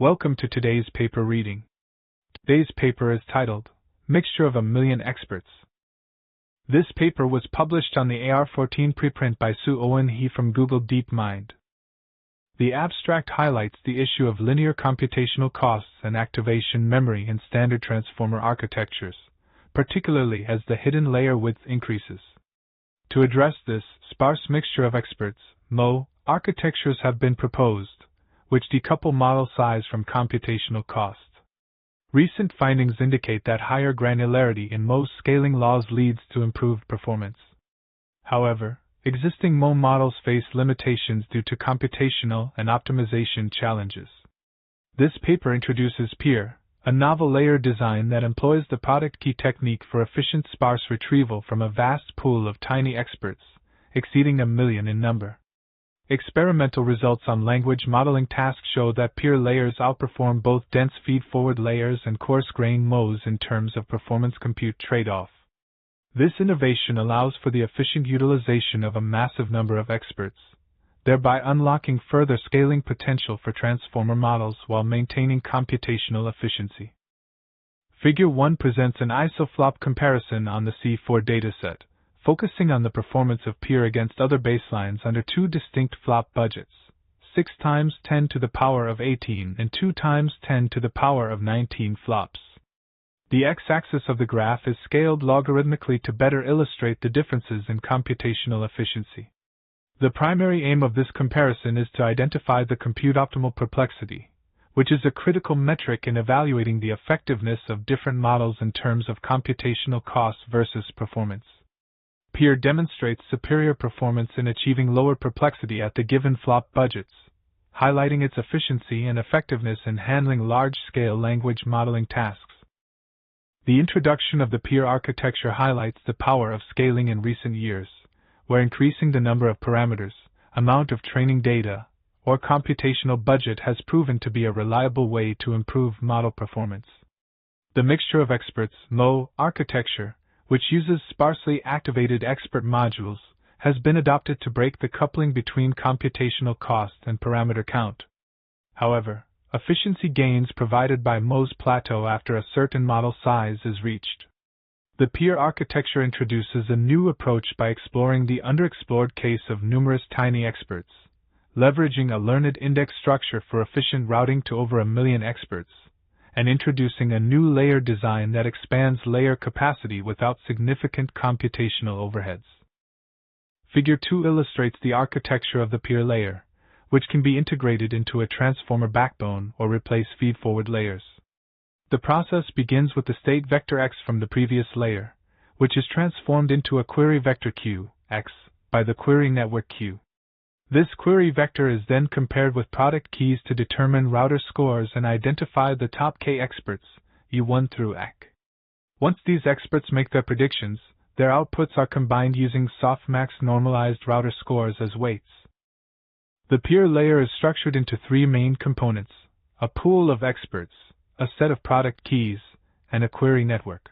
Welcome to today's paper reading. Today's paper is titled, Mixture of a Million Experts. This paper was published on the AR14 preprint by Owen He from Google DeepMind. The abstract highlights the issue of linear computational costs and activation memory in standard transformer architectures, particularly as the hidden layer width increases. To address this sparse mixture of experts, MO, architectures have been proposed, which decouple model size from computational cost. Recent findings indicate that higher granularity in MO scaling laws leads to improved performance. However, existing MO models face limitations due to computational and optimization challenges. This paper introduces PEER, a novel layer design that employs the product key technique for efficient sparse retrieval from a vast pool of tiny experts, exceeding 1 million in number. Experimental results on language modeling tasks show that PEER layers outperform both dense feed-forward layers and coarse-grained MOs in terms of performance-compute trade-off. This innovation allows for the efficient utilization of a massive number of experts, thereby unlocking further scaling potential for transformer models while maintaining computational efficiency. Figure 1 presents an isoflop comparison on the C4 dataset, focusing on the performance of PEER against other baselines under two distinct flop budgets, 6 times 10 to the power of 18 and 2 times 10 to the power of 19 flops. The x-axis of the graph is scaled logarithmically to better illustrate the differences in computational efficiency. The primary aim of this comparison is to identify the compute-optimal perplexity, which is a critical metric in evaluating the effectiveness of different models in terms of computational cost versus performance. PEER demonstrates superior performance in achieving lower perplexity at the given flop budgets, highlighting its efficiency and effectiveness in handling large-scale language modeling tasks. The introduction of the PEER architecture highlights the power of scaling in recent years, where increasing the number of parameters, amount of training data, or computational budget has proven to be a reliable way to improve model performance. The mixture of experts MO architecture, which uses sparsely activated expert modules, has been adopted to break the coupling between computational cost and parameter count. However, efficiency gains provided by MO's plateau after a certain model size is reached. The PEER architecture introduces a new approach by exploring the underexplored case of numerous tiny experts, leveraging a learned index structure for efficient routing to over 1 million experts, and introducing a new layer design that expands layer capacity without significant computational overheads. Figure 2 illustrates the architecture of the PEER layer, which can be integrated into a transformer backbone or replace feed-forward layers. The process begins with the state vector x from the previous layer, which is transformed into a query vector q, x, by the query network q. This query vector is then compared with product keys to determine router scores and identify the top k experts, E1 through ek. Once these experts make their predictions, their outputs are combined using softmax normalized router scores as weights. The PEER layer is structured into 3 main components: a pool of experts, a set of product keys, and a query network.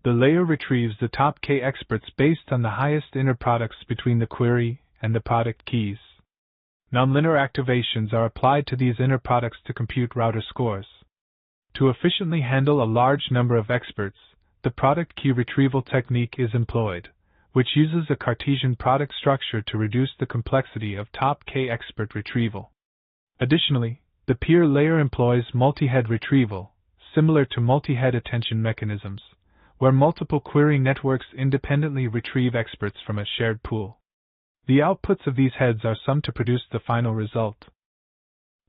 The layer retrieves the top k experts based on the highest inner products between the query and the product keys. Nonlinear activations are applied to these inner products to compute router scores. To efficiently handle a large number of experts, the product key retrieval technique is employed, which uses a Cartesian product structure to reduce the complexity of top k expert retrieval. Additionally, the PEER layer employs multi-head retrieval, similar to multi-head attention mechanisms, where multiple query networks independently retrieve experts from a shared pool. The outputs of these heads are summed to produce the final result.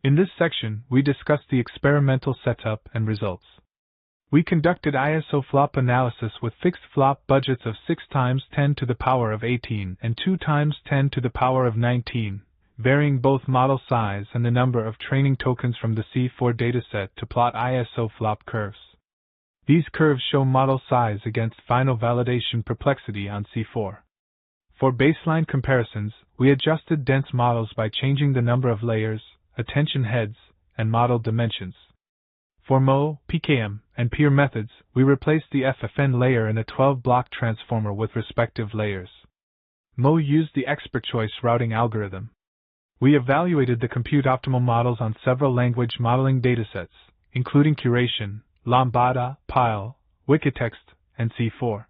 In this section, we discuss the experimental setup and results. We conducted isoflop analysis with fixed flop budgets of 6 times 10 to the power of 18 and 2 times 10 to the power of 19, varying both model size and the number of training tokens from the C4 dataset to plot isoflop curves. These curves show model size against final validation perplexity on C4. For baseline comparisons, we adjusted dense models by changing the number of layers, attention heads, and model dimensions. For MO, PKM, and PEER methods, we replaced the FFN layer in a 12-block transformer with respective layers. MO used the expert choice routing algorithm. We evaluated the compute-optimal models on several language modeling datasets, including Curation, Lambda, Pile, Wikitext, and C4.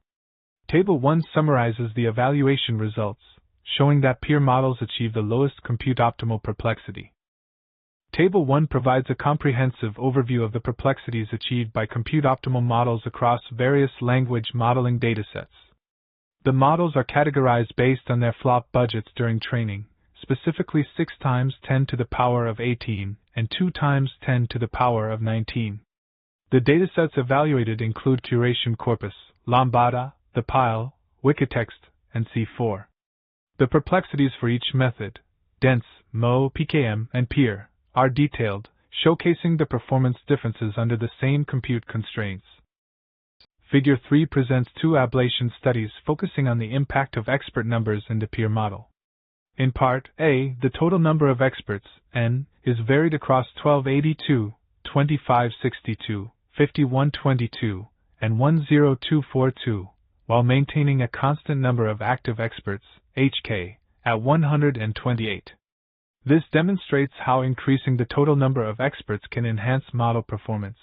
Table 1 summarizes the evaluation results, showing that peer models achieve the lowest compute-optimal perplexity. Table 1 provides a comprehensive overview of the perplexities achieved by compute-optimal models across various language modeling datasets. The models are categorized based on their flop budgets during training, specifically 6 times 10 to the power of 18 and 2 times 10 to the power of 19. The datasets evaluated include Curation Corpus, Lambda, the Pile, Wikitext, and C4. The perplexities for each method, dense, MO, PKM, and peer, are detailed, showcasing the performance differences under the same compute constraints. Figure 3 presents 2 ablation studies focusing on the impact of expert numbers in the peer model. In Part A, the total number of experts, N, is varied across 1282, 2562, 5122, and 10242, while maintaining a constant number of active experts, HK, at 128. This demonstrates how increasing the total number of experts can enhance model performance.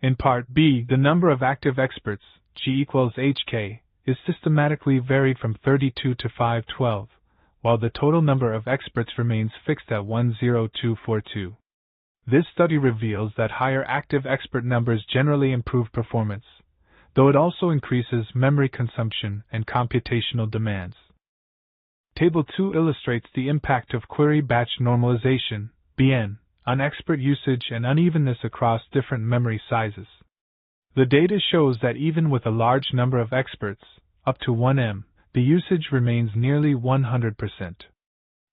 In Part B, the number of active experts, G equals HK, is systematically varied from 32 to 512, while the total number of experts remains fixed at 10242. This study reveals that higher active expert numbers generally improve performance, though it also increases memory consumption and computational demands. Table 2 illustrates the impact of query batch normalization, BN, on expert usage and unevenness across different memory sizes. The data shows that even with a large number of experts, up to 1M, the usage remains nearly 100%.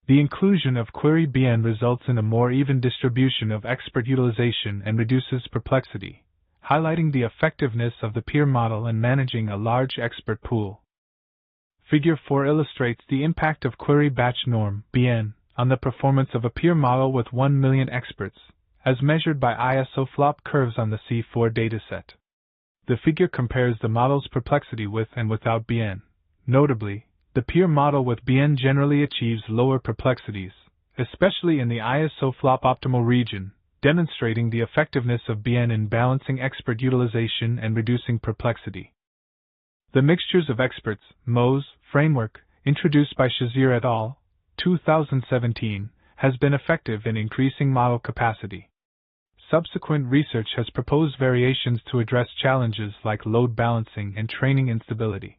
The inclusion of query BN results in a more even distribution of expert utilization and reduces perplexity, highlighting the effectiveness of the peer model in managing a large expert pool. Figure 4 illustrates the impact of query batch norm, BN, on the performance of a peer model with 1 million experts, as measured by ISO flop curves on the C4 dataset. The figure compares the model's perplexity with and without BN. Notably, the peer model with BN generally achieves lower perplexities, especially in the ISO flop optimal region, demonstrating the effectiveness of BN in balancing expert utilization and reducing perplexity. The Mixtures of Experts, MOS, framework, introduced by Shazir et al., 2017, has been effective in increasing model capacity. Subsequent research has proposed variations to address challenges like load balancing and training instability.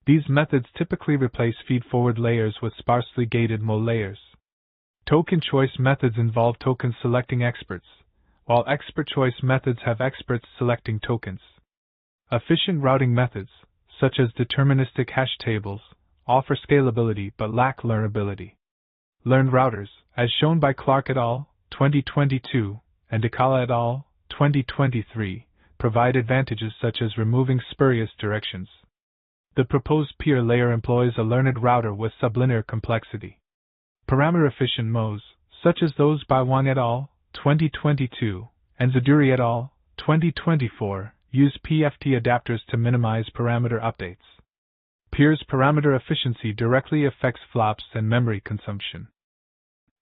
These methods typically replace feedforward layers with sparsely gated MO layers. Token choice methods involve tokens selecting experts, while expert choice methods have experts selecting tokens. Efficient routing methods, such as deterministic hash tables, offer scalability but lack learnability. Learned routers, as shown by Clark et al., 2022, and Dekala et al., 2023, provide advantages such as removing spurious directions. The proposed peer layer employs a learned router with sublinear complexity. Parameter-efficient MOS, such as those by Wang et al., 2022, and Zaduri et al., 2024, use PFT adapters to minimize parameter updates. Peer's parameter efficiency directly affects flops and memory consumption.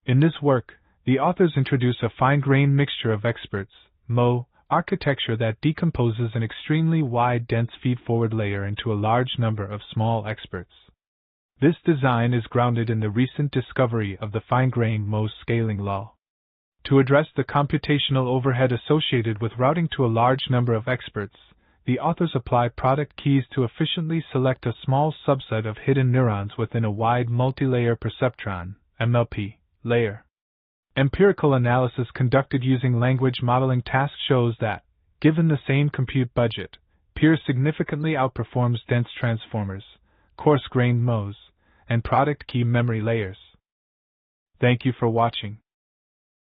In this work, the authors introduce a fine-grained mixture of experts, MO, architecture that decomposes an extremely wide dense feed-forward layer into a large number of small experts. This design is grounded in the recent discovery of the fine-grained MO scaling law. To address the computational overhead associated with routing to a large number of experts, the authors apply product keys to efficiently select a small subset of hidden neurons within a wide multi-layer perceptron, MLP, layer. Empirical analysis conducted using language modeling tasks shows that, given the same compute budget, peer significantly outperforms dense transformers, coarse-grained MOS, and product key memory layers. Thank you for watching.